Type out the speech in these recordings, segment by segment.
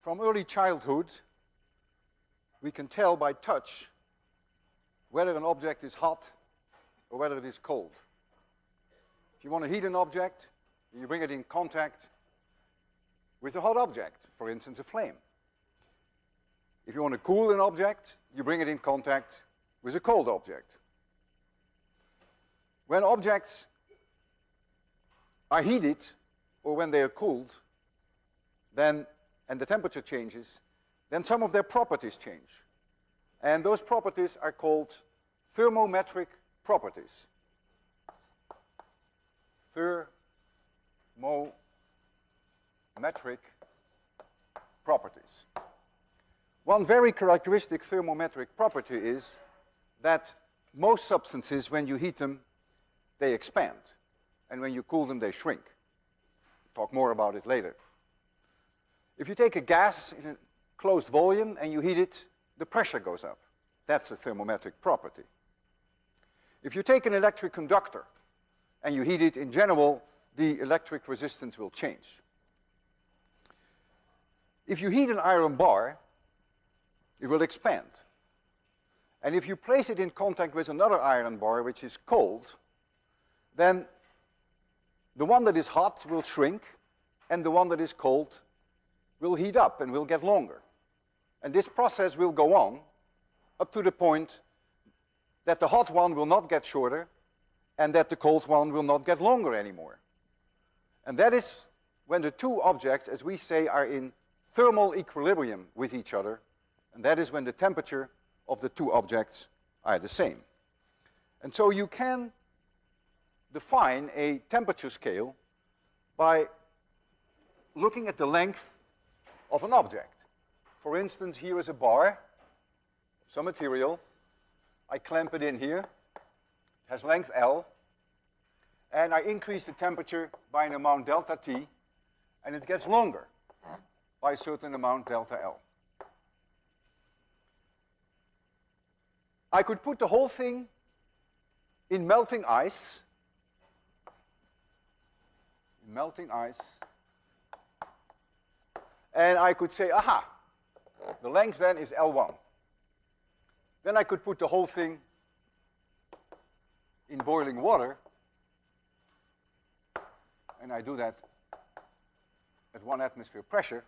From early childhood, we can tell by touch whether an object is hot or whether it is cold. If you want to heat an object, you bring it in contact with a hot object, for instance, a flame. If you want to cool an object, you bring it in contact with a cold object. When objects are heated or when they are cooled, then, and the temperature changes, then some of their properties change. And those properties are called thermometric properties. Thermometric properties. One very characteristic thermometric property is that most substances, when you heat them, they expand. And when you cool them, they shrink. We'll talk more about it later. If you take a gas in a closed volume and you heat it, the pressure goes up. That's a thermometric property. If you take an electric conductor and you heat it, in general, the electric resistance will change. If you heat an iron bar, it will expand. And if you place it in contact with another iron bar, which is cold, then the one that is hot will shrink, and the one that is cold will heat up and will get longer. And this process will go on up to the point that the hot one will not get shorter and that the cold one will not get longer anymore. And that is when the two objects, as we say, are in thermal equilibrium with each other, and that is when the temperature of the two objects are the same. And so you can define a temperature scale by looking at the length of an object. For instance, here is a bar of some material. I clamp it in here. It has length L. And I increase the temperature by an amount delta T, and it gets longer by a certain amount delta L. I could put the whole thing in melting ice. And I could say, aha, the length then is L1. Then I could put the whole thing in boiling water, and I do that at 1 atmosphere pressure,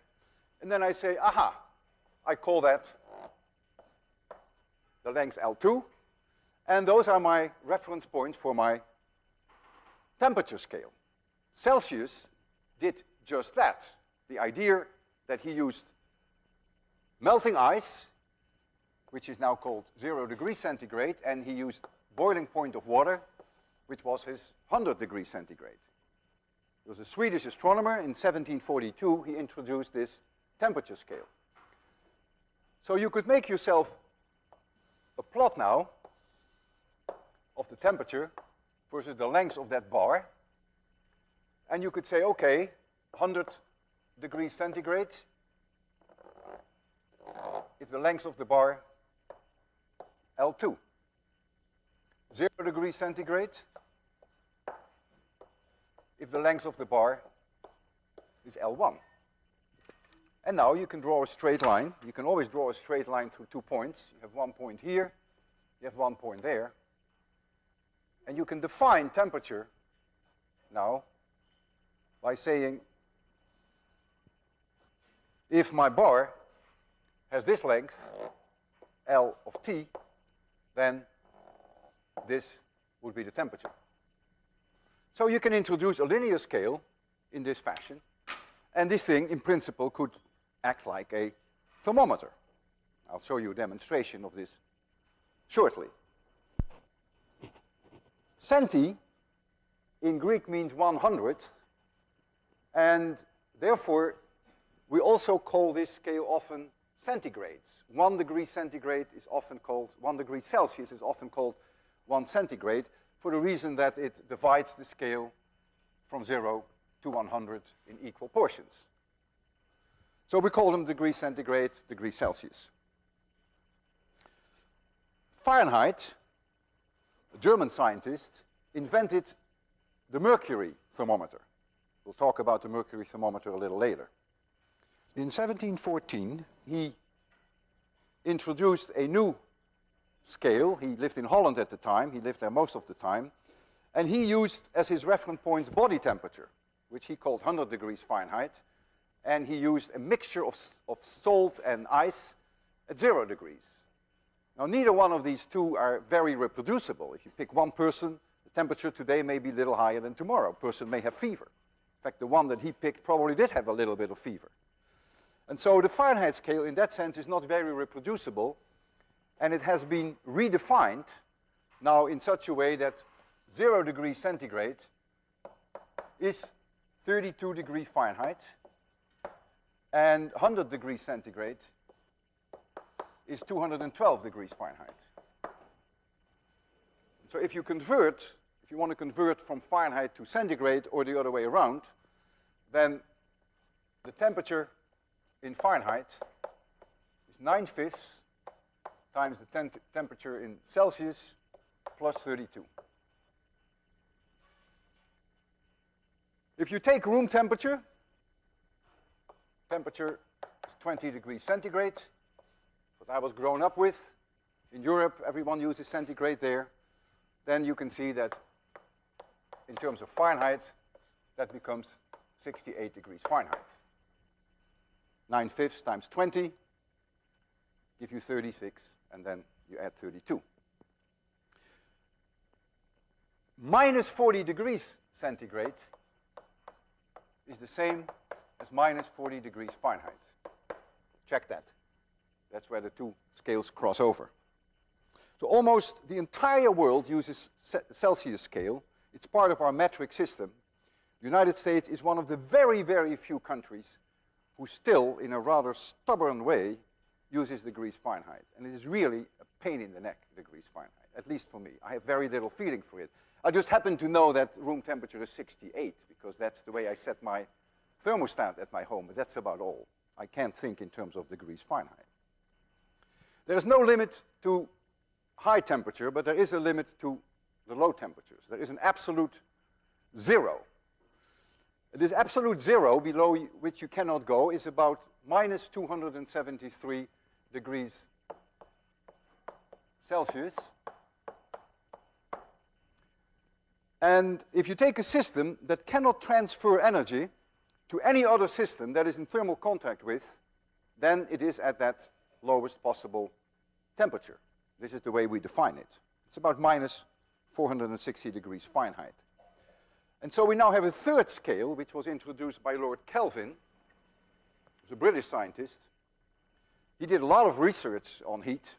and then I say, aha, I call that the length L2, and those are my reference points for my temperature scale. Celsius did just that. The idea that he used melting ice, which is now called 0 degrees centigrade, and he used boiling point of water, which was his 100 degrees centigrade. There was a Swedish astronomer in 1742, he introduced this temperature scale. So you could make yourself a plot now of the temperature versus the length of that bar, and you could say, okay, 100 degrees centigrade, if the length of the bar L2. 0 degrees centigrade, if the length of the bar is L1. And now you can draw a straight line. You can always draw a straight line through 2 points. You have 1 point here, you have 1 point there. And you can define temperature now by saying, if my bar has this length, L of T, then this would be the temperature. So you can introduce a linear scale in this fashion, and this thing, in principle, could act like a thermometer. I'll show you a demonstration of this shortly. Centi in Greek means 1/100th, and therefore we also call this scale often centigrades. 1 degree centigrade is often called, 1 degree Celsius is often called 1 centigrade, for the reason that it divides the scale from 0 to 100 in equal portions. So we call them degree centigrade, degree Celsius. Fahrenheit, a German scientist, invented the mercury thermometer. We'll talk about the mercury thermometer a little later. In 1714, he introduced a new scale. He lived in Holland at the time. He lived there most of the time. And he used as his reference points body temperature, which he called 100 degrees Fahrenheit. And he used a mixture of salt and ice at 0 degrees. Now, neither one of these two are very reproducible. If you pick one person, the temperature today may be a little higher than tomorrow. A person may have fever. In fact, the one that he picked probably did have a little bit of fever. And so the Fahrenheit scale, in that sense, is not very reproducible. And it has been redefined now in such a way that 0 degrees centigrade is 32 degrees Fahrenheit. And 100 degrees centigrade is 212 degrees Fahrenheit. So if you want to convert from Fahrenheit to centigrade or the other way around, then the temperature in Fahrenheit is 9/5 times the temperature in Celsius plus 32. If you take room temperature, temperature is 20 degrees centigrade, what I was grown up with. In Europe, everyone uses centigrade there. Then you can see that in terms of Fahrenheit, that becomes 68 degrees Fahrenheit. 9/5 times 20 give you 36, and then you add 32. Minus 40 degrees centigrade is the same as minus 40 degrees Fahrenheit. Check that. That's where the two scales cross over. So almost the entire world uses Celsius scale. It's part of our metric system. The United States is one of the very, very few countries who still, in a rather stubborn way, uses degrees Fahrenheit. And it is really a pain in the neck, degrees Fahrenheit, at least for me. I have very little feeling for it. I just happen to know that room temperature is 68, because that's the way I set my thermostat at my home, but that's about all. I can't think in terms of degrees Fahrenheit. There is no limit to high temperature, but there is a limit to the low temperatures. There is an absolute zero. This absolute zero, below which you cannot go, is about minus 273 degrees Celsius. And if you take a system that cannot transfer energy to any other system that is in thermal contact with, then it is at that lowest possible temperature. This is the way we define it. It's about minus 460 degrees Fahrenheit. And so we now have a third scale, which was introduced by Lord Kelvin, who's a British scientist. He did a lot of research on heat,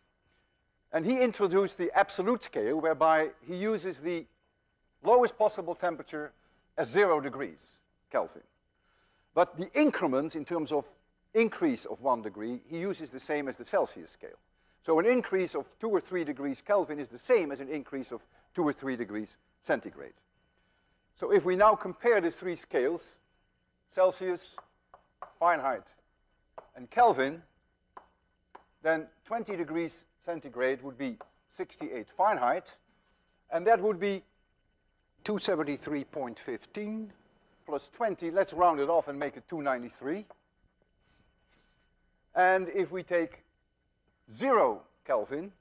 and he introduced the absolute scale, whereby he uses the lowest possible temperature as 0 degrees Kelvin. But the increments in terms of increase of 1 degree, he uses the same as the Celsius scale. So an increase of 2 or 3 degrees Kelvin is the same as an increase of 2 or 3 degrees centigrade. So if we now compare the three scales, Celsius, Fahrenheit, and Kelvin, then 20 degrees centigrade would be 68 Fahrenheit, and that would be 273.15 plus 20. Let's round it off and make it 293. And if we take 0 Kelvin,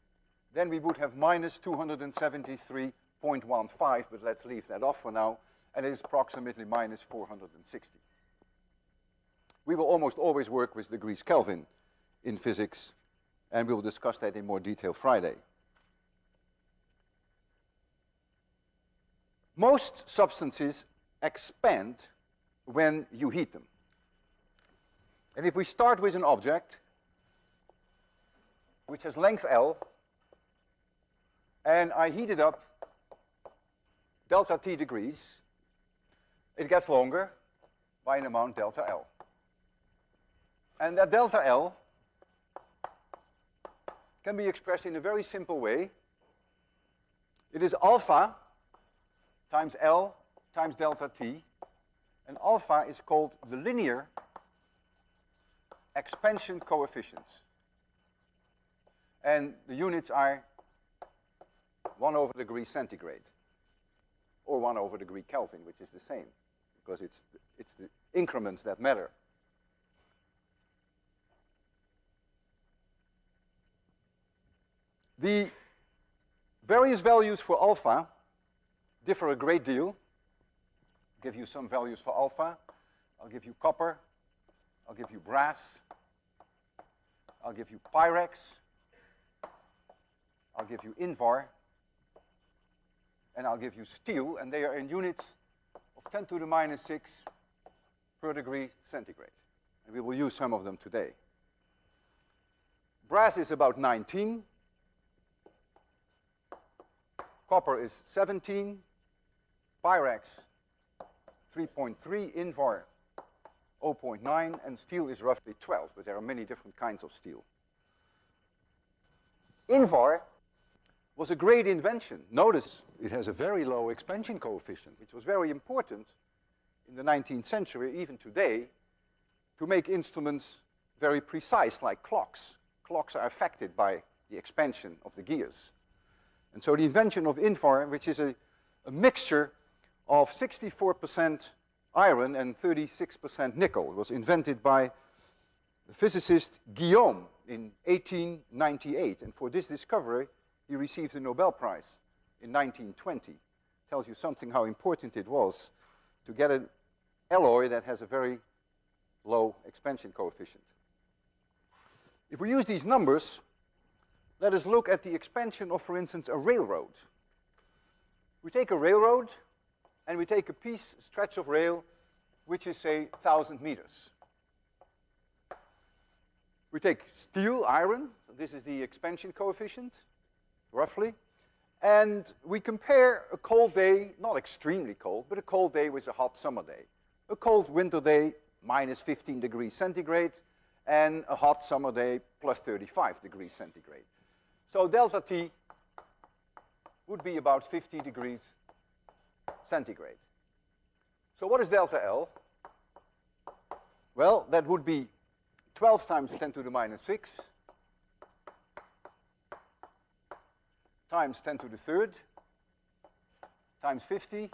then we would have minus 273.15, but let's leave that off for now, and it is approximately minus 460. We will almost always work with degrees Kelvin in physics, and we will discuss that in more detail Friday. Most substances expand when you heat them. And if we start with an object which has length L, and I heat it up delta T degrees, it gets longer by an amount delta L. And that delta L can be expressed in a very simple way. It is alpha times L times delta T, and alpha is called the linear expansion coefficient. And the units are 1 over degree centigrade, or 1 over degree Kelvin, which is the same, because it's the increments that matter. The various values for alpha differ a great deal. I'll give you some values for alpha. I'll give you copper. I'll give you brass. I'll give you pyrex. I'll give you invar. And I'll give you steel, and they are in units of 10 to the minus 6 per degree centigrade. And we will use some of them today. Brass is about 19. Copper is 17. Pyrex 3.3. Invar 0.9. And steel is roughly 12, but there are many different kinds of steel. Invar was a great invention. Notice it has a very low expansion coefficient, which was very important in the 19th century, even today, to make instruments very precise, like clocks. Clocks are affected by the expansion of the gears. And so the invention of Invar, which is a mixture of 64% iron and 36% nickel, was invented by the physicist Guillaume in 1898. And for this discovery, he received the Nobel Prize in 1920. Tells you something how important it was to get an alloy that has a very low expansion coefficient. If we use these numbers, let us look at the expansion of, for instance, a railroad. We take a railroad and we take a stretch of rail which is, say, 1,000 meters. We take steel, iron, so this is the expansion coefficient, roughly, and we compare a cold day, not extremely cold, but a cold day with a hot summer day. A cold winter day, minus 15 degrees centigrade, and a hot summer day, plus 35 degrees centigrade. So delta T would be about 50 degrees centigrade. So what is delta L? Well, that would be 12 times 10 to the minus 6 times 10 to the third times 50,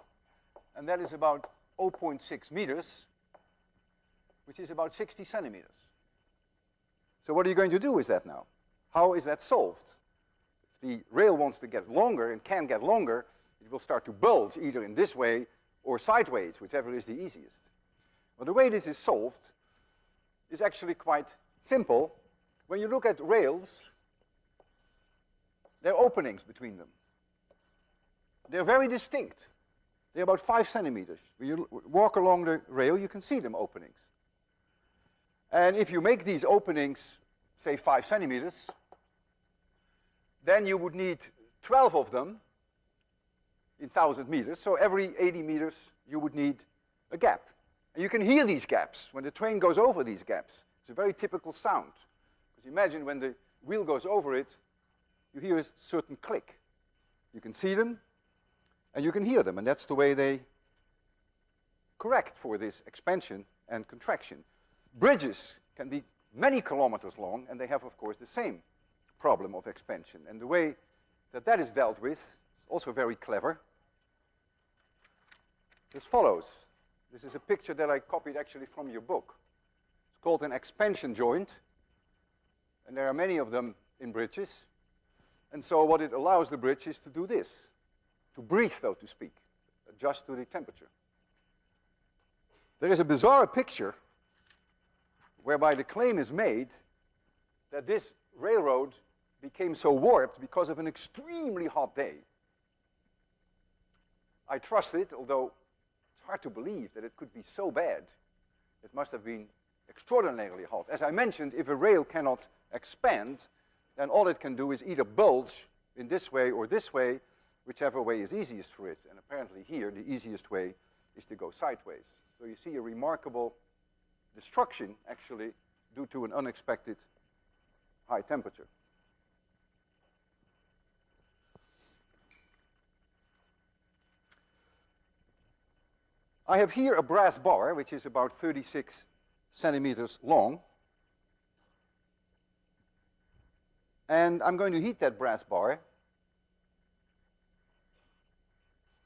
and that is about 0.6 meters, which is about 60 centimeters. So what are you going to do with that now? How is that solved? If the rail wants to get longer and can get longer, it will start to bulge either in this way or sideways, whichever is the easiest. Well, the way this is solved is actually quite simple. When you look at rails, there are openings between them. They're very distinct. They're about 5 centimeters. When you walk along the rail, you can see them openings. And if you make these openings, say 5 centimeters, then you would need 12 of them in 1,000 meters. So every 80 meters, you would need a gap. And you can hear these gaps when the train goes over these gaps. It's a very typical sound. Because imagine when the wheel goes over it, you hear a certain click. You can see them, and you can hear them, and that's the way they correct for this expansion and contraction. Bridges can be many kilometers long, and they have, of course, the same problem of expansion. And the way that that is dealt with is also very clever. As follows. This is a picture that I copied actually from your book. It's called an expansion joint, and there are many of them in bridges. And so what it allows the bridge is to do this, to breathe, so to speak, adjust to the temperature. There is a bizarre picture whereby the claim is made that this railroad became so warped because of an extremely hot day. I trust it, although it's hard to believe that it could be so bad. It must have been extraordinarily hot. As I mentioned, if a rail cannot expand, then all it can do is either bulge in this way or this way, whichever way is easiest for it. And apparently here, the easiest way is to go sideways. So you see a remarkable destruction, actually, due to an unexpected high temperature. I have here a brass bar, which is about 36 centimeters long. And I'm going to heat that brass bar.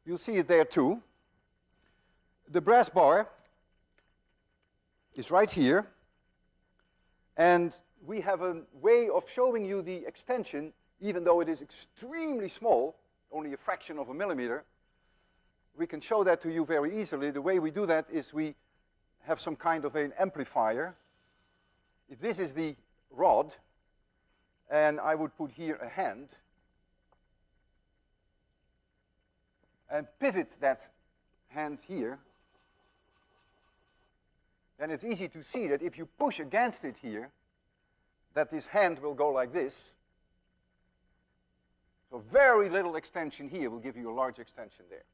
You'll see it there too. The brass bar is right here. And we have a way of showing you the extension even though it is extremely small, only a fraction of a millimeter, we can show that to you very easily. The way we do that is we have some kind of an amplifier. If this is the rod, and I would put here a hand, and pivot that hand here, then it's easy to see that if you push against it here, that this hand will go like this. So very little extension here will give you a large extension there.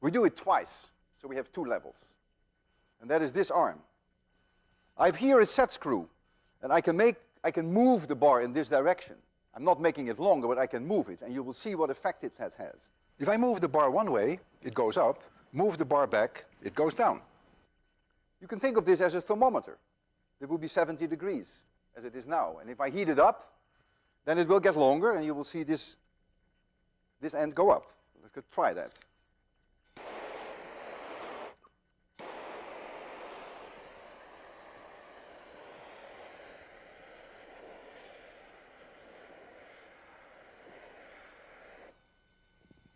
We do it twice, so we have two levels. And that is this arm. I have here a set screw, and I can move the bar in this direction. I'm not making it longer, but I can move it, and you will see what effect it has. If I move the bar one way, it goes up. Move the bar back, it goes down. You can think of this as a thermometer. It will be 70 degrees, as it is now. And if I heat it up, then it will get longer, and you will see this end go up. Let's try that.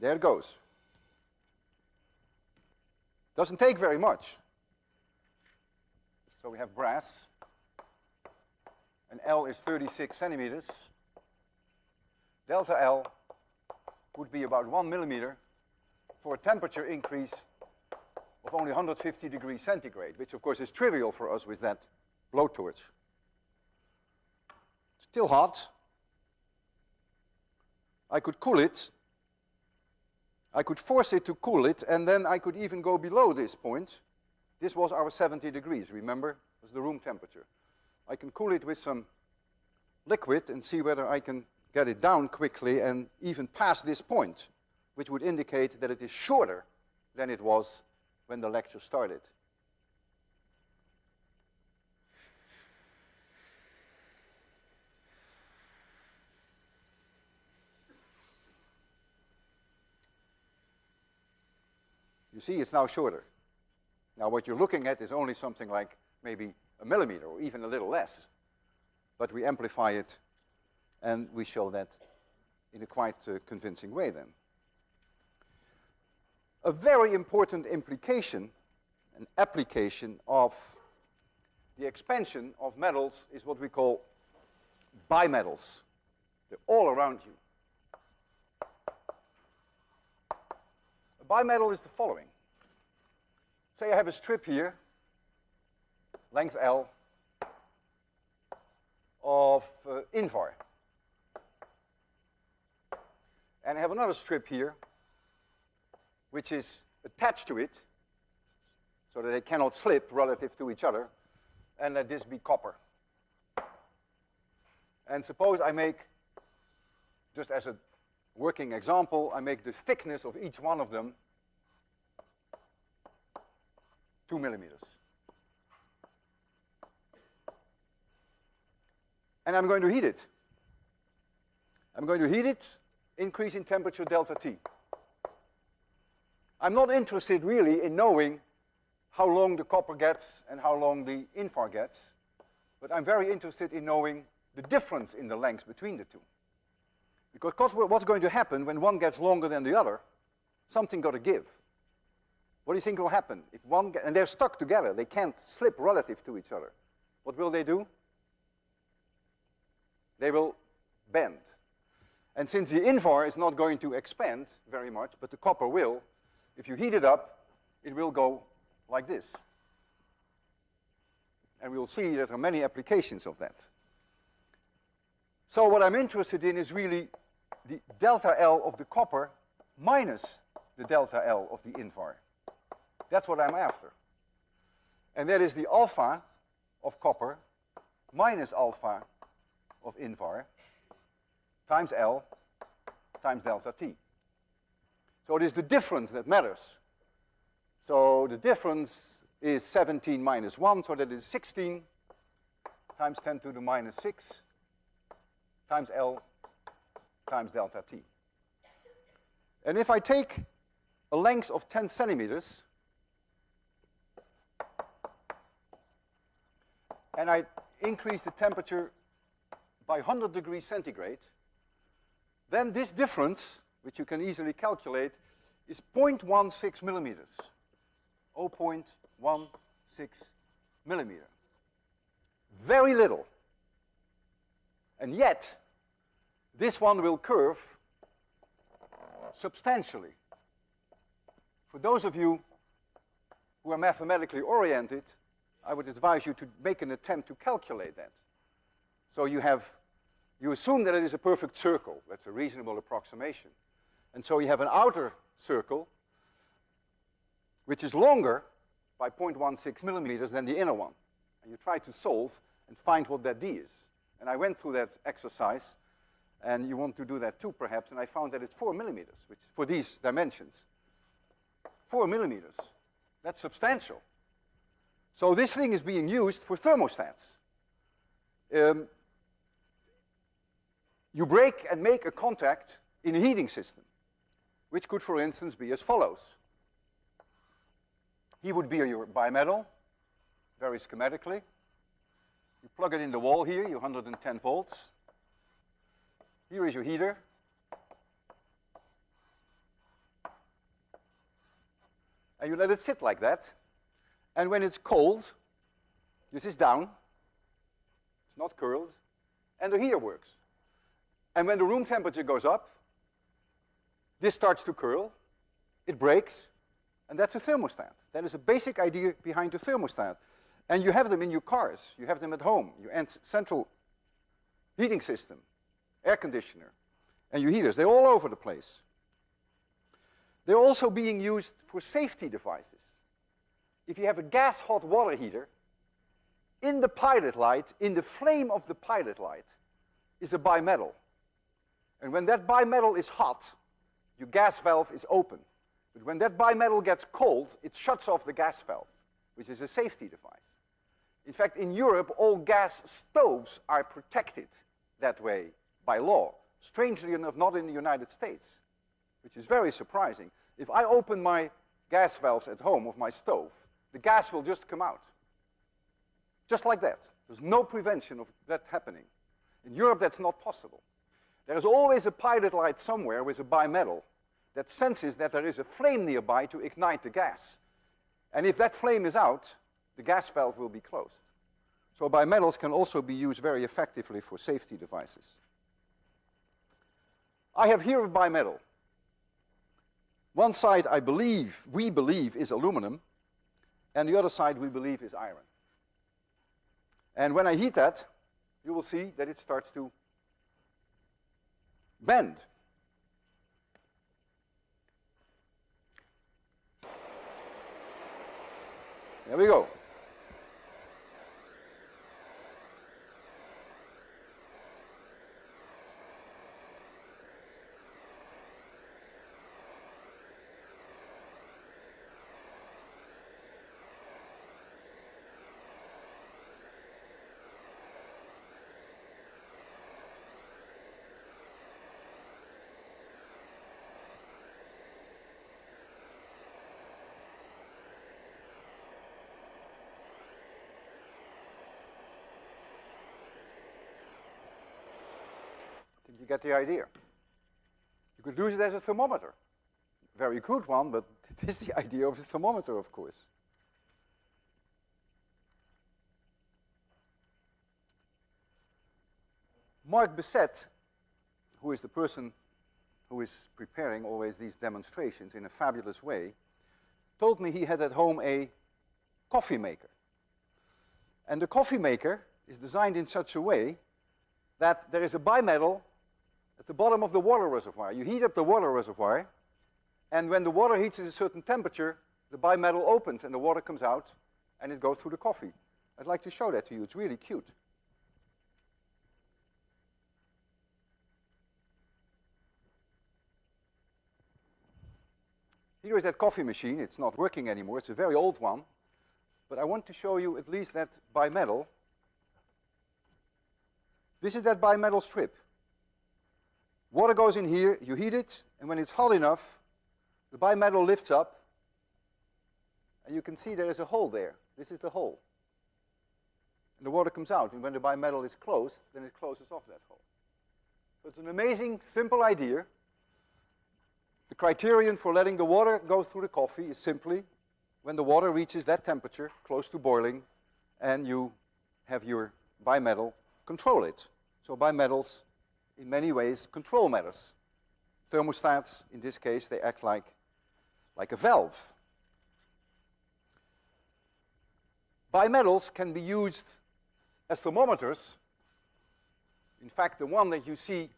There it goes. Doesn't take very much. So we have brass, and L is 36 centimeters. Delta L would be about 1 millimeter for a temperature increase of only 150 degrees centigrade, which of course is trivial for us with that blowtorch. Still hot. I could cool it. I could force it to cool it, and then I could even go below this point. This was our 70 degrees, remember? It was the room temperature. I can cool it with some liquid and see whether I can get it down quickly and even past this point, which would indicate that it is shorter than it was when the lecture started. You see, it's now shorter. Now, what you're looking at is only something like maybe a millimeter or even a little less. But we amplify it, and we show that in a quite convincing way then. A very important implication, an application of the expansion of metals is what we call bimetals. They're all around you. Bimetal is the following. Say I have a strip here, length L, of Invar. And I have another strip here, which is attached to it, so that they cannot slip relative to each other, and let this be copper. And suppose I make, just as a working example, I make the thickness of each one of them 2 millimeters. And I'm going to heat it. I'm going to heat it, increase in temperature delta T. I'm not interested really in knowing how long the copper gets and how long the Invar gets, but I'm very interested in knowing the difference in the length between the two. Because what's going to happen when one gets longer than the other? Something got to give. What do you think will happen? If one and they're stuck together, they can't slip relative to each other. What will they do? They will bend. And since the Invar is not going to expand very much, but the copper will, if you heat it up, it will go like this. And we'll see that there are many applications of that. So what I'm interested in is really the delta L of the copper minus the delta L of the Invar. That's what I'm after. And that is the alpha of copper minus alpha of Invar times L times delta T. So it is the difference that matters. So the difference is 17 minus 1, so that is 16 times 10 to the minus 6 times L times delta T. And if I take a length of 10 centimeters, and I increase the temperature by 100 degrees centigrade, then this difference, which you can easily calculate, is 0.16 millimeters. 0.16 millimeter. Very little. And yet, this one will curve substantially. For those of you who are mathematically oriented, I would advise you to make an attempt to calculate that. So you assume that it is a perfect circle. That's a reasonable approximation. And so you have an outer circle, which is longer by 0.16 millimeters than the inner one. And you try to solve and find what that d is. And I went through that exercise, and you want to do that too, perhaps, and I found that it's 4 millimeters, which for these dimensions. 4 millimeters. That's substantial. So this thing is being used for thermostats. You break and make a contact in a heating system, which could, for instance, be as follows. Here would be your bimetal, very schematically. You plug it in the wall here, your 110 volts. Here is your heater. And you let it sit like that. And when it's cold, this is down. It's not curled. And the heater works. And when the room temperature goes up, this starts to curl. It breaks. And that's a thermostat. That is a basic idea behind the thermostat. And you have them in your cars. You have them at home. Your central heating system, air conditioner, and your heaters. They're all over the place. They're also being used for safety devices. If you have a gas hot water heater, in the pilot light, in the flame of the pilot light, is a bimetal. And when that bimetal is hot, your gas valve is open. But when that bimetal gets cold, it shuts off the gas valve, which is a safety device. In fact, in Europe, all gas stoves are protected that way by law. Strangely enough, not in the United States, which is very surprising. If I open my gas valves at home of my stove, the gas will just come out. Just like that. There's no prevention of that happening. In Europe, that's not possible. There's always a pilot light somewhere with a bimetal that senses that there is a flame nearby to ignite the gas. And if that flame is out, the gas valve will be closed. So bimetals can also be used very effectively for safety devices. I have here a bimetal. One side we believe is aluminum, and the other side we believe is iron. And when I heat that, you will see that it starts to bend. There we go. You get the idea. You could use it as a thermometer. Very crude one, but it is the idea of the thermometer, of course. Mark Besset, who is the person who is preparing always these demonstrations in a fabulous way, told me he had at home a coffee maker. And the coffee maker is designed in such a way that there is a bimetal at the bottom of the water reservoir. You heat up the water reservoir, and when the water heats at a certain temperature, the bimetal opens and the water comes out, and it goes through the coffee. I'd like to show that to you. It's really cute. Here is that coffee machine. It's not working anymore. It's a very old one. But I want to show you at least that bimetal. This is that bimetal strip. Water goes in here, you heat it, and when it's hot enough, the bimetal lifts up, and you can see there is a hole there. This is the hole. And the water comes out, and when the bimetal is closed, then it closes off that hole. So So it's an amazing, simple idea. The criterion for letting the water go through the coffee is simply when the water reaches that temperature, close to boiling, and you have your bimetal control it. So bimetals, in many ways, control matters. Thermostats, in this case, they act like a valve. Bimetals can be used as thermometers. In fact, the one that you see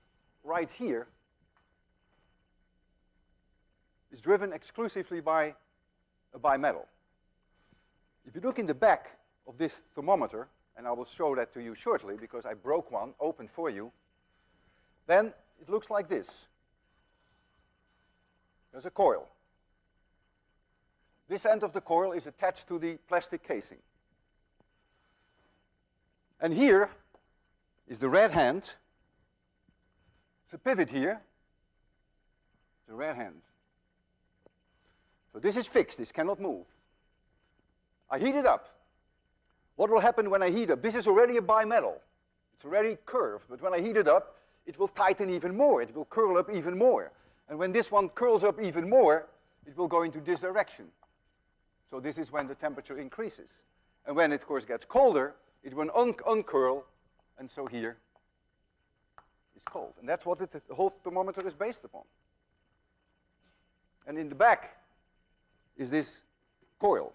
right here is driven exclusively by a bimetal. If you look in the back of this thermometer, and I will show that to you shortly because I broke one open for you, then it looks like this. There's a coil. This end of the coil is attached to the plastic casing. And here is the red hand. It's a pivot here. It's a red hand. So this is fixed. This cannot move. I heat it up. What will happen when I heat up? This is already a bimetal. It's already curved. But when I heat it up, it will tighten even more. It will curl up even more. And when this one curls up even more, it will go into this direction. So this is when the temperature increases. And when it, of course, gets colder, it will uncurl, and so here is cold. And that's what the whole thermometer is based upon. And in the back is this coil.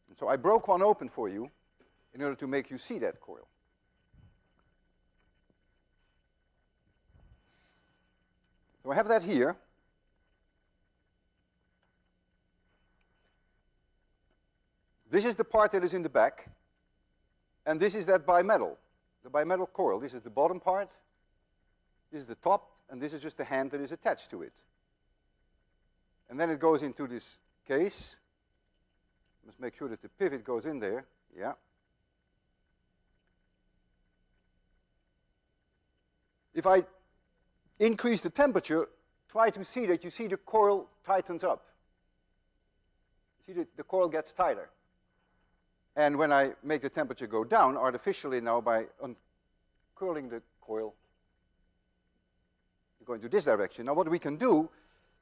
And so I broke one open for you in order to make you see that coil. So I have that here. This is the part that is in the back. And this is that bimetal, the bimetal coil. This is the bottom part, this is the top, and this is just the hand that is attached to it. And then it goes into this case. Must make sure that the pivot goes in there. Yeah. If I increase the temperature, try to see that you see the coil tightens up. See that the coil gets tighter. And when I make the temperature go down artificially now by uncurling the coil, you go into this direction. Now what we can do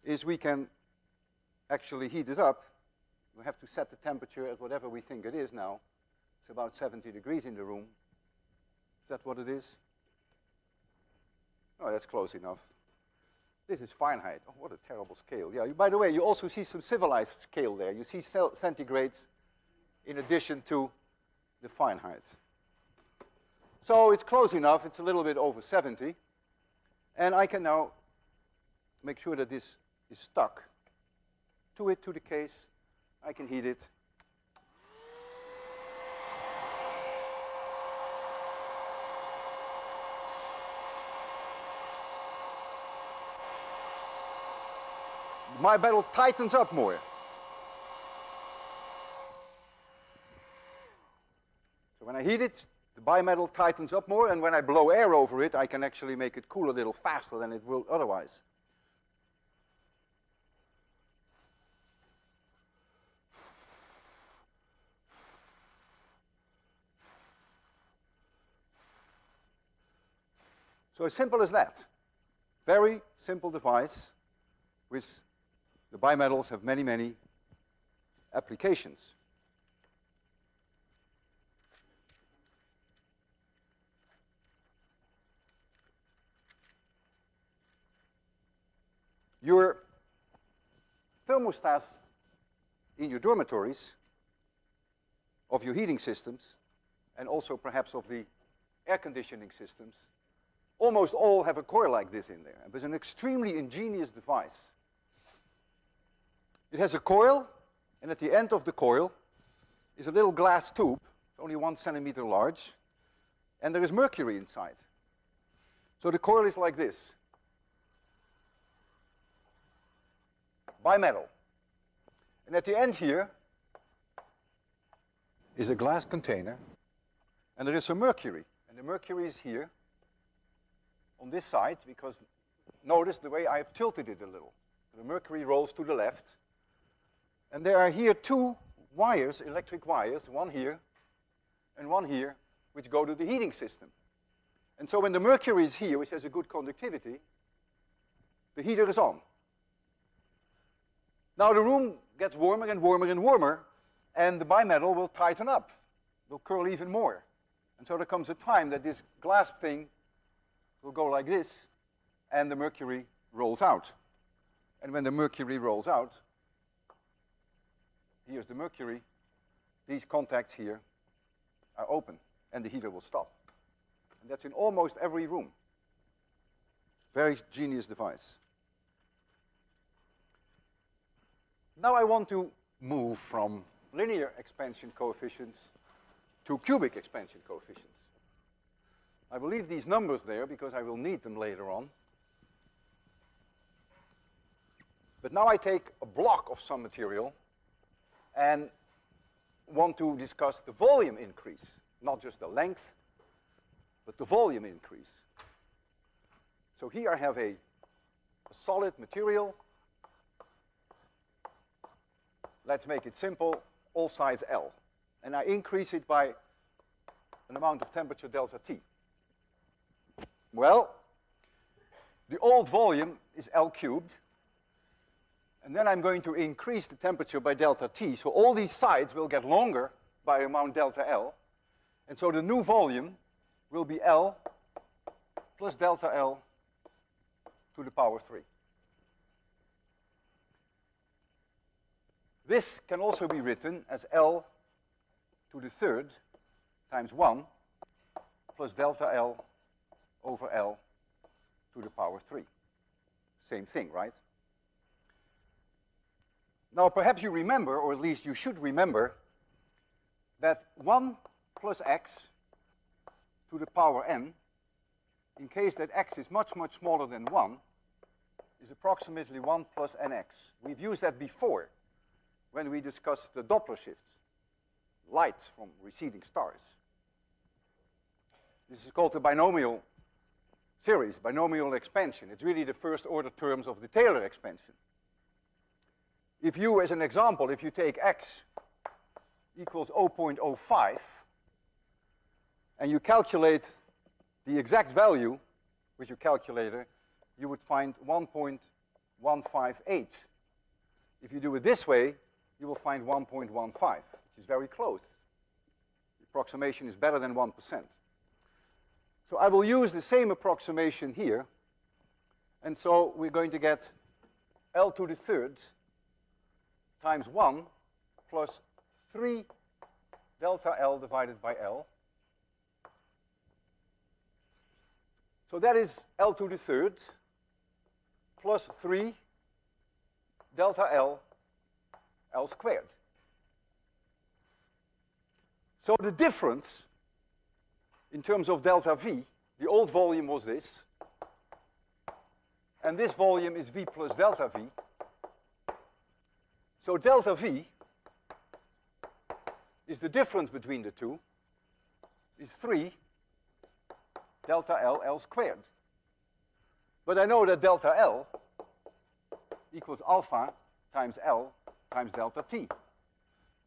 is we can actually heat it up. We have to set the temperature at whatever we think it is now. It's about 70 degrees in the room. Is that what it is? Oh, that's close enough. This is Fahrenheit. Oh, what a terrible scale. Yeah, by the way, you also see some civilized scale there. You see centigrades in addition to the Fahrenheit. So it's close enough. It's a little bit over 70. And I can now make sure that this is stuck to the case. I can heat it. My metal tightens up more. So when I heat it, the bimetal tightens up more, and when I blow air over it, I can actually make it cool a little faster than it will otherwise. So as simple as that. Very simple device with the bimetals have many, many applications. Your thermostats in your dormitories of your heating systems and also perhaps of the air conditioning systems almost all have a coil like this in there. It's an extremely ingenious device. It has a coil, and at the end of the coil is a little glass tube, only 1 centimeter large, and there is mercury inside. So the coil is like this. Bimetal. And at the end here is a glass container, and there is some mercury. And the mercury is here on this side, because notice the way I have tilted it a little. The mercury rolls to the left. And there are here 2 wires, electric wires, one here and one here, which go to the heating system. And so when the mercury is here, which has a good conductivity, the heater is on. Now the room gets warmer and warmer and warmer, and the bimetal will tighten up, will curl even more. And so there comes a time that this glass thing will go like this, and the mercury rolls out. And when the mercury rolls out, here's the mercury, these contacts here are open, and the heater will stop. And that's in almost every room. Very genius device. Now I want to move from linear expansion coefficients to cubic expansion coefficients. I will leave these numbers there because I will need them later on. But now I take a block of some material and want to discuss the volume increase, not just the length, but the volume increase. So here I have a solid material. Let's make it simple, all sides L. And I increase it by an amount of temperature delta T. Well, the old volume is L cubed. And then I'm going to increase the temperature by delta T. So all these sides will get longer by amount delta L. And so the new volume will be L plus delta L to the power 3. This can also be written as L to the third times 1 plus delta L over L to the power 3. Same thing, right? Now, perhaps you remember, or at least you should remember, that 1 plus x to the power n, in case that x is much, much smaller than 1, is approximately 1 plus nx. We've used that before when we discussed the Doppler shifts, light from receding stars. This is called the binomial series, binomial expansion. It's really the first order terms of the Taylor expansion. If you, as an example, if you take x equals 0.05, and you calculate the exact value with your calculator, you would find 1.158. If you do it this way, you will find 1.15, which is very close. The approximation is better than 1%. So I will use the same approximation here. And so we're going to get L to the third times 1 plus 3 delta L divided by L. So that is L to the third plus 3 delta L, L squared. So the difference in terms of delta V, the old volume was this, and this volume is V plus delta V. So delta V is the difference between the two, is 3 delta L, L squared. But I know that delta L equals alpha times L times delta T.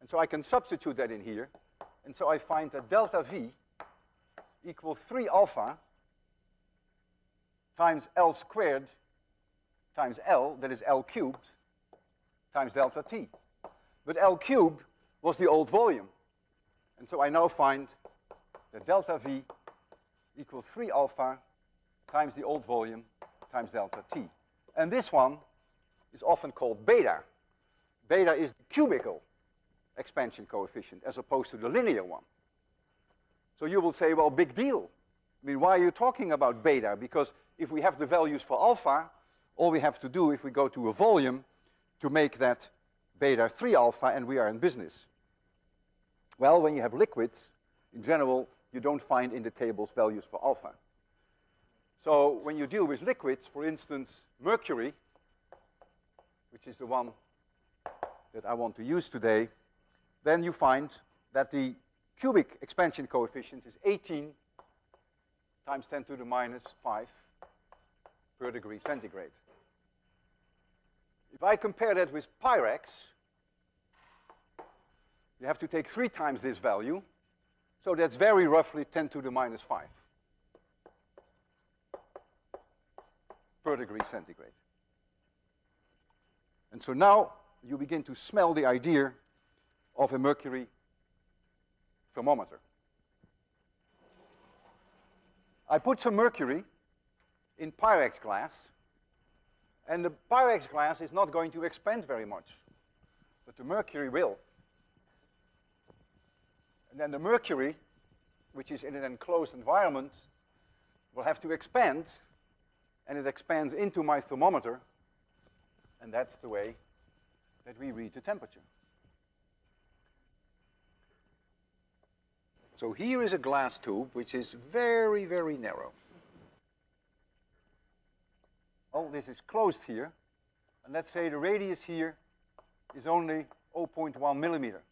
And so I can substitute that in here. And so I find that delta V equals 3 alpha times L squared times L, that is L cubed, times delta T. But L cubed was the old volume. And so I now find that delta V equals 3 alpha times the old volume times delta T. And this one is often called beta. Beta is the cubical expansion coefficient as opposed to the linear one. So you will say, well, big deal. I mean, why are you talking about beta? Because if we have the values for alpha, all we have to do if we go to a volume to make that beta 3 alpha, and we are in business. Well, when you have liquids, in general, you don't find in the tables values for alpha. So when you deal with liquids, for instance, mercury, which is the one that I want to use today, then you find that the cubic expansion coefficient is 18 times 10 to the minus 5 per degree centigrade. If I compare that with Pyrex, you have to take 3 times this value, so that's very roughly 10 to the minus 5. per degree centigrade. And so now you begin to smell the idea of a mercury thermometer. I put some mercury in Pyrex glass, and the Pyrex glass is not going to expand very much, but the mercury will. And then the mercury, which is in an enclosed environment, will have to expand, and it expands into my thermometer, and that's the way that we read the temperature. So here is a glass tube which is very, very narrow. Oh, this is closed here, and let's say the radius here is only 0.1 millimeter.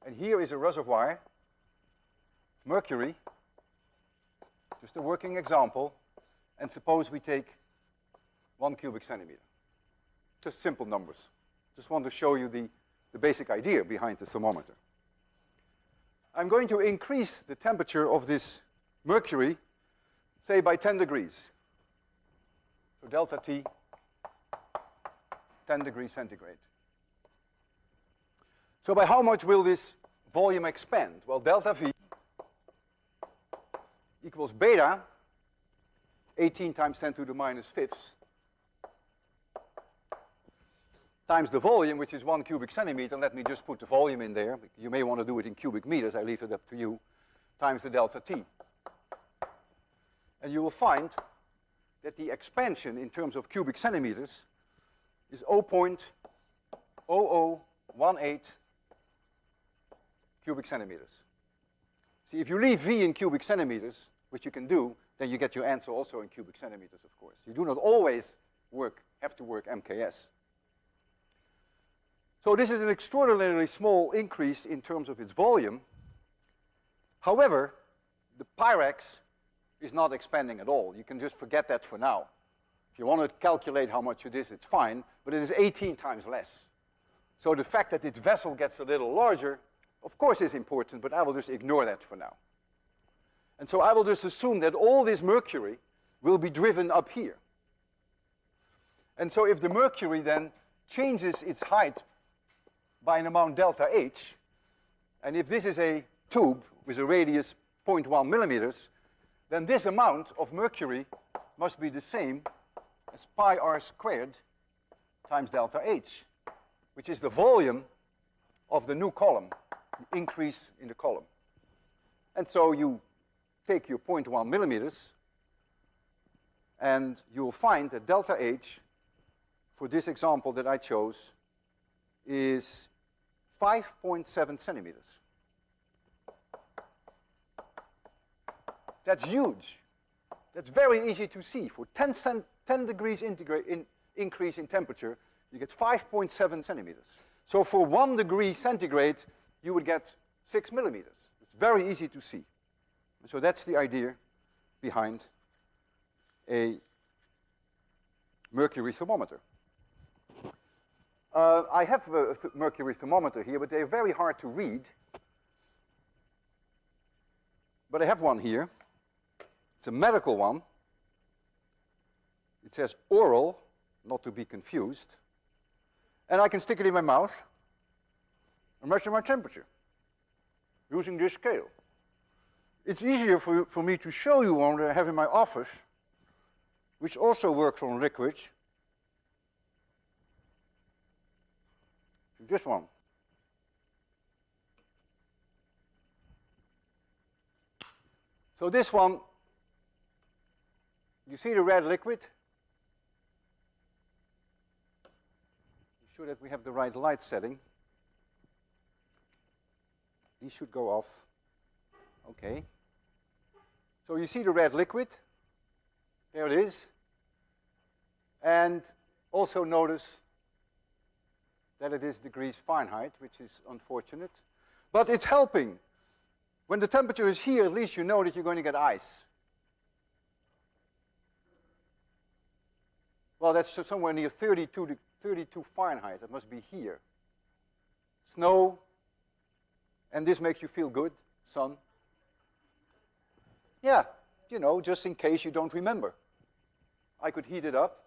And here is a reservoir, mercury, just a working example, and suppose we take 1 cubic centimeter. Just simple numbers. Just want to show you the basic idea behind the thermometer. I'm going to increase the temperature of this mercury, say by 10 degrees. So delta T, 10 degrees centigrade. So by how much will this volume expand? Well, delta V equals beta, 18 times 10 to the minus fifths, times the volume, which is 1 cubic centimeter. Let me just put the volume in there. You may want to do it in cubic meters. I leave it up to you. Times the delta T. And you will find that the expansion in terms of cubic centimeters is 0.0018 cubic centimeters. See, if you leave V in cubic centimeters, which you can do, then you get your answer also in cubic centimeters, of course. You do not always have to work MKS. So this is an extraordinarily small increase in terms of its volume. However, the Pyrex is not expanding at all. You can just forget that for now. If you want to calculate how much it is, it's fine, but it is 18 times less. So the fact that its vessel gets a little larger, of course, is important, but I will just ignore that for now. And so I will just assume that all this mercury will be driven up here. And so if the mercury then changes its height by an amount delta H, and if this is a tube with a radius 0.1 millimeters, then this amount of mercury must be the same as pi r squared times delta H, which is the volume of the new column, the increase in the column. And so you take your 0.1 millimeters, and you'll find that delta H, for this example that I chose, is 5.7 centimeters. That's huge. That's very easy to see. For 10 degrees increase in temperature, you get 5.7 centimeters. So for 1 degree centigrade, you would get 6 millimeters. It's very easy to see. And so that's the idea behind a mercury thermometer. I have a mercury thermometer here, but they're very hard to read. But I have one here. It's a medical one. It says oral, not to be confused. And I can stick it in my mouth and measure my temperature using this scale. It's easier for me to show you one that I have in my office, which also works on liquids. This one. So this one, you see the red liquid? Be sure that we have the right light setting. These should go off. Okay. So you see the red liquid. There it is. And also notice that it is degrees Fahrenheit, which is unfortunate. But it's helping. When the temperature is here, at least you know that you're going to get ice. Well, that's somewhere near 32 Fahrenheit. That must be here. Snow. And this makes you feel good. Sun. Yeah, you know, just in case you don't remember. I could heat it up.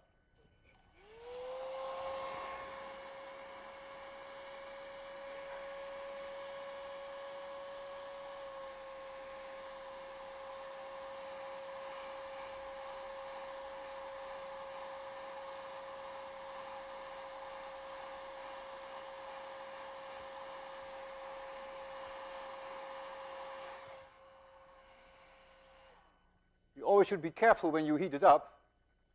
You always should be careful when you heat it up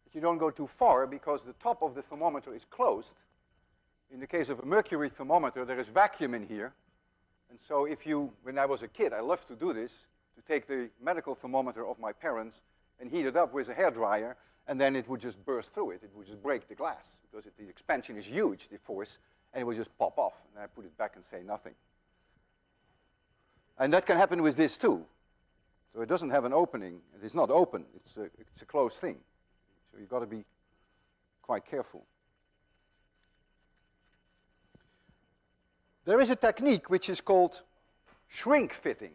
that you don't go too far, because the top of the thermometer is closed. In the case of a mercury thermometer, there is vacuum in here. And so if you, when I was a kid, I loved to do this, to take the medical thermometer of my parents and heat it up with a hairdryer, and then it would just burst through it. It would just break the glass, because the expansion is huge, the force, and it would just pop off. And I put it back and say nothing. And that can happen with this too. So it doesn't have an opening. It is not open. It's a closed thing. So you've got to be quite careful. There is a technique which is called shrink fitting.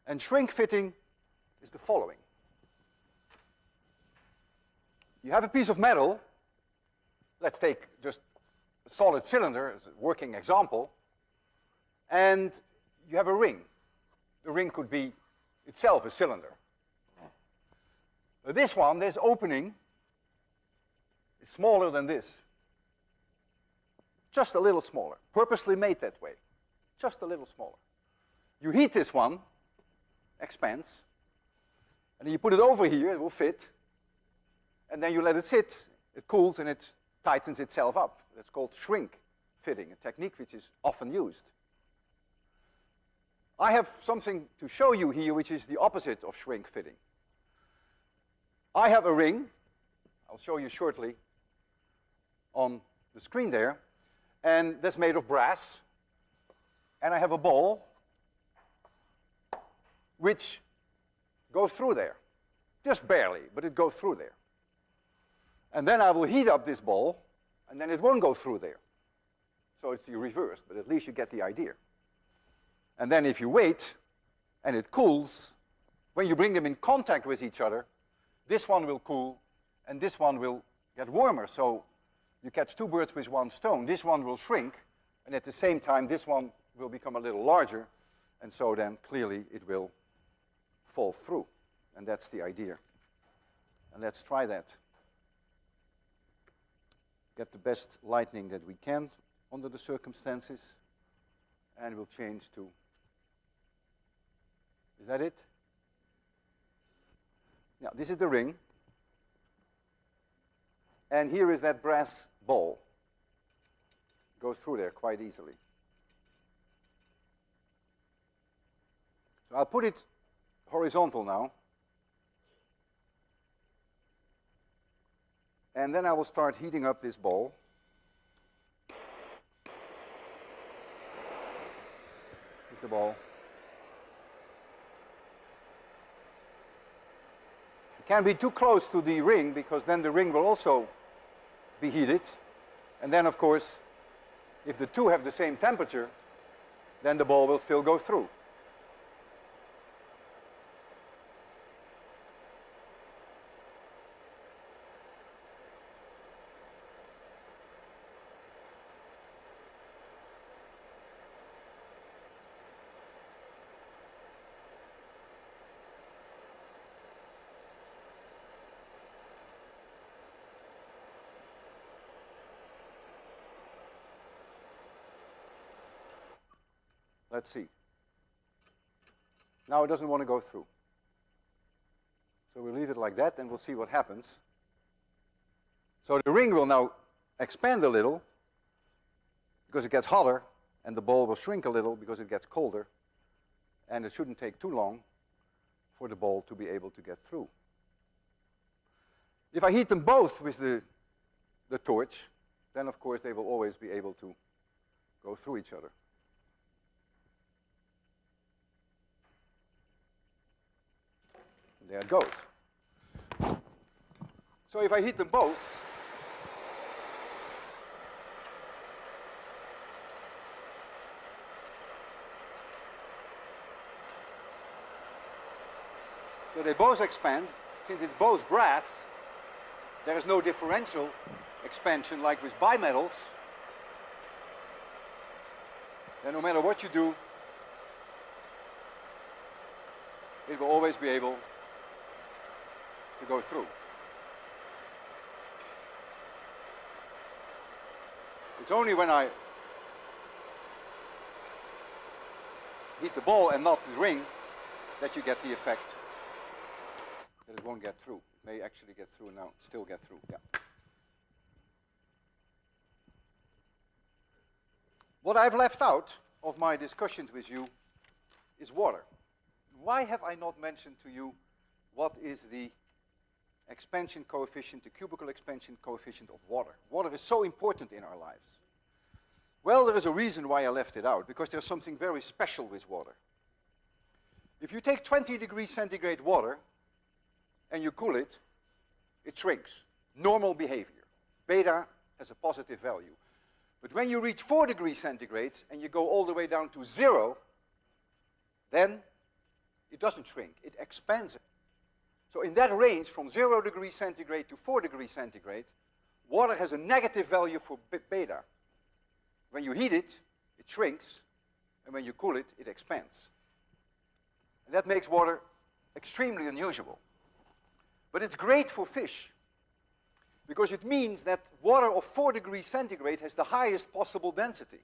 And shrink fitting is the following. You have a piece of metal. Let's take just a solid cylinder as a working example. And you have a ring. The ring could be itself a cylinder. This one, this opening, is smaller than this. Just a little smaller. Purposely made that way. Just a little smaller. You heat this one, expands, and then you put it over here, it will fit, and then you let it sit, it cools, and it tightens itself up. That's called shrink fitting, a technique which is often used. I have something to show you here which is the opposite of shrink fitting. I have a ring, I'll show you shortly on the screen there, and that's made of brass. And I have a ball which goes through there. Just barely, but it goes through there. And then I will heat up this ball, and then it won't go through there. So it's the reverse, but at least you get the idea. And then if you wait, and it cools, when you bring them in contact with each other, this one will cool, and this one will get warmer. So you catch two birds with one stone. This one will shrink, and at the same time, this one will become a little larger, and so then clearly it will fall through. And that's the idea. And let's try that. Get the best lighting that we can under the circumstances, and we'll change to, is that it? Now, this is the ring. And here is that brass ball. Goes through there quite easily. So I'll put it horizontal now. And then I will start heating up this ball. Here's the ball. It can't be too close to the ring, because then the ring will also be heated. And then, of course, if the two have the same temperature, then the ball will still go through. Let's see. Now it doesn't want to go through. So we'll leave it like that, and we'll see what happens. So the ring will now expand a little because it gets hotter, and the ball will shrink a little because it gets colder. And it shouldn't take too long for the ball to be able to get through. If I heat them both with the torch, then of course they will always be able to go through each other. There it goes. So if I heat them both, So they both expand. Since it's both brass, there is no differential expansion like with bimetals. Then no matter what you do, it will always be able to go through. It's only when I heat the ball and not the ring that you get the effect that it won't get through. It may actually get through now, still get through, yeah. What I've left out of my discussions with you is water. Why have I not mentioned to you what is the expansion coefficient, the cubical expansion coefficient of water? Water is so important in our lives. Well, there is a reason why I left it out, because there's something very special with water. If you take 20 degrees centigrade water and you cool it, it shrinks. Normal behavior. Beta has a positive value. But when you reach 4 degrees centigrade and you go all the way down to 0, then it doesn't shrink, it expands. So in that range, from 0 degrees centigrade to 4 degrees centigrade, water has a negative value for beta. When you heat it, it shrinks, and when you cool it, it expands. And that makes water extremely unusual. But it's great for fish, because it means that water of 4 degrees centigrade has the highest possible density.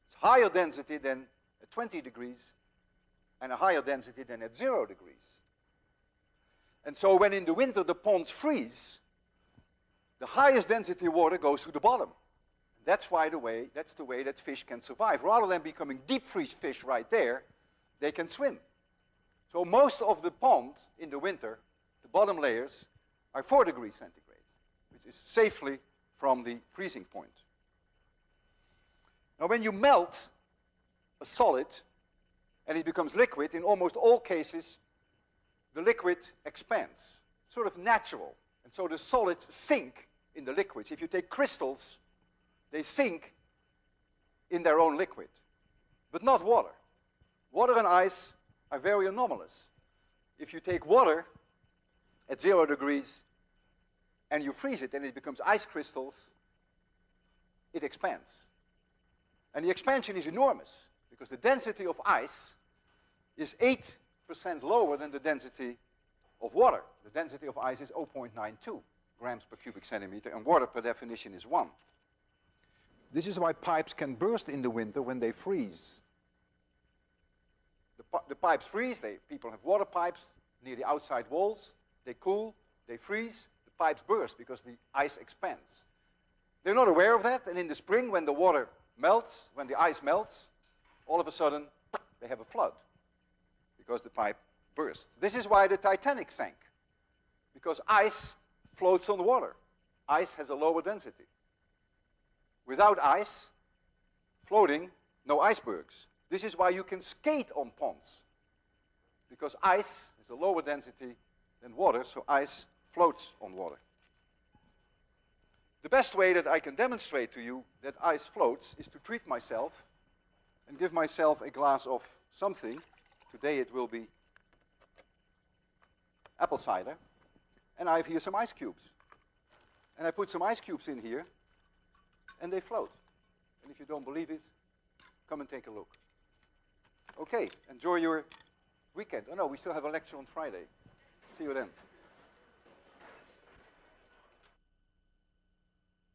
It's higher density than at 20 degrees, and a higher density than at 0 degrees. And so when in the winter the ponds freeze, the highest density water goes to the bottom. That's the way that fish can survive. Rather than becoming deep freeze fish right there, they can swim. So most of the pond in the winter, the bottom layers, are 4 degrees centigrade, which is safely from the freezing point. Now when you melt a solid and it becomes liquid, in almost all cases, the liquid expands. It's sort of natural. And so the solids sink in the liquids. If you take crystals, they sink in their own liquid, but not water. Water and ice are very anomalous. If you take water at 0 degrees and you freeze it and it becomes ice crystals, it expands. And the expansion is enormous, because the density of ice is 8% lower than the density of water. The density of ice is 0.92 grams per cubic centimeter, and water per definition is 1. This is why pipes can burst in the winter when they freeze. The pipes freeze, people have water pipes near the outside walls, they cool, they freeze, the pipes burst because the ice expands. They're not aware of that, and in the spring when the water melts, when the ice melts, all of a sudden they have a flood because the pipe bursts. This is why the Titanic sank, because ice floats on water. Ice has a lower density. Without ice, floating, no icebergs. This is why you can skate on ponds, because ice has a lower density than water, so ice floats on water. The best way that I can demonstrate to you that ice floats is to treat myself and give myself a glass of something. Today it will be apple cider, and I have here some ice cubes. And I put some ice cubes in here, and they float. And if you don't believe it, come and take a look. Okay, enjoy your weekend. Oh no, we still have a lecture on Friday. See you then.